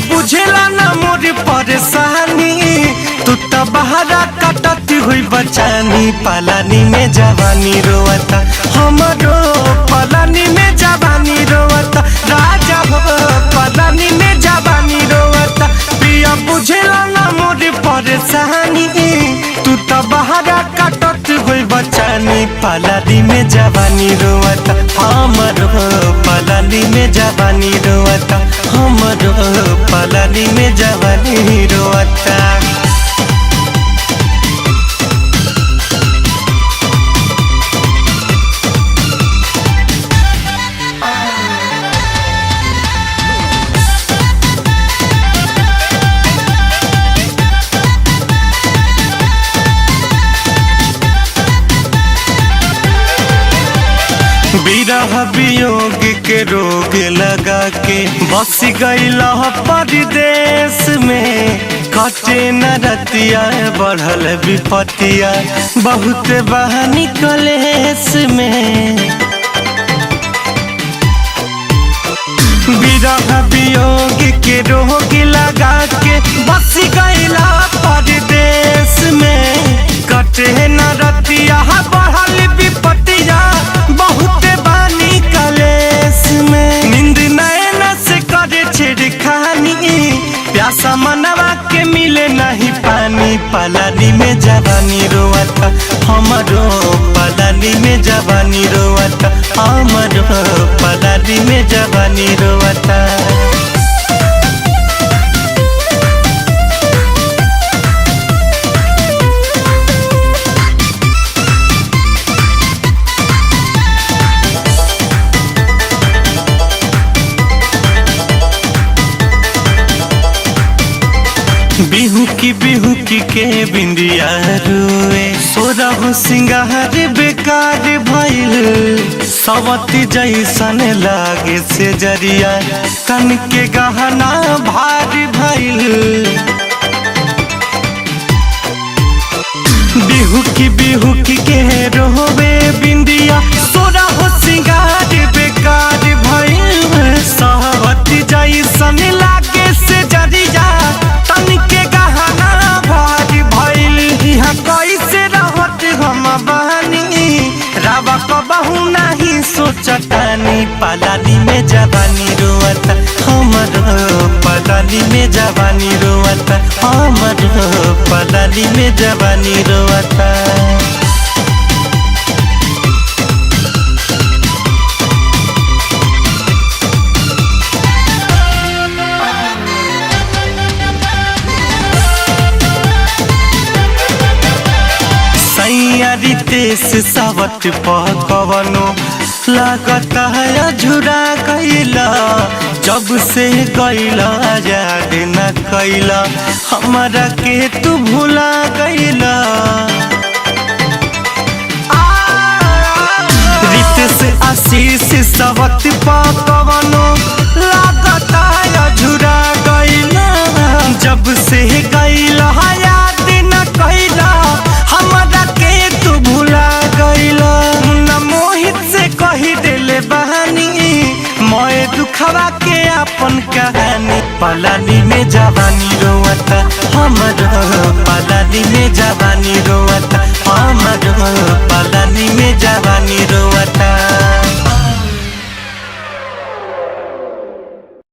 बुझेला ना मोर परेशानी, तू तो बहरा कटती हुई बचानी। पलानी में जवानी रोवता हमरो, पलानी में जवानी रोवता राजा हो, पलानी में जवानी रोवता। पिया बुझेला ना मोर परेशानी, तू तो बहरा कटती हुई बचानी। पलानी में जवानी रोवता हमरो, पलानी में जवानी रोवता हमरो, पलानी में जवानी रोवता। विरह वियोग के रोग लगा के बस गईला परदेश में। कटे न रतिया बढ़ल विपतिया, बहुत बहानी कलेश में। विरह वियोग के रोग लगा के बस गईला परदेश में। कटे न रतिया बढ़ल विपतिया, बहुत बानी कलेश में। नींद नैन से करे छेड़खानी, प्यासा मनवा के मिले नहीं पानी। पलानी में जवानी रोवता हमरो, पलानी में जवानी रोवता हमरो, पलानी में जवानी रोवता। बिहू की के बिंदिया रुए, सोरह सिंगार बेकार भइल। सवती जैसन लागे से जरिया, तन के गहना भारी भइल। बिहू की के रोवे बिंदिया, सोरह सिंगार बेकार भइल। सवती जैसन लागे से जरिया, तन के गहना भारी भइल। यहाँ कैसे रहत हम बहानी, रावा कबहू नहीं सोचतानी। पलानी में जवानी रोवता हमरो, पलानी में जवानी रोवता हमरो, पलानी में जवानी रोवता। रितेश सावट पकवनो लागता है झुरा गईला। जब से गईला याद न कैला, हमारा के तू भुला गईला। रितेश आशीष सावट पकवनो लागता है झुरा गईला। जब से गईला याद न कैला, हमारा के तू भुला गईला। मुन्ना मोहित से कही देले बहानी, मोए दुखवा के अपन कहानी। पलानी में जवानी रोवता हमरो, पलानी में जवानी रोवता हमरो।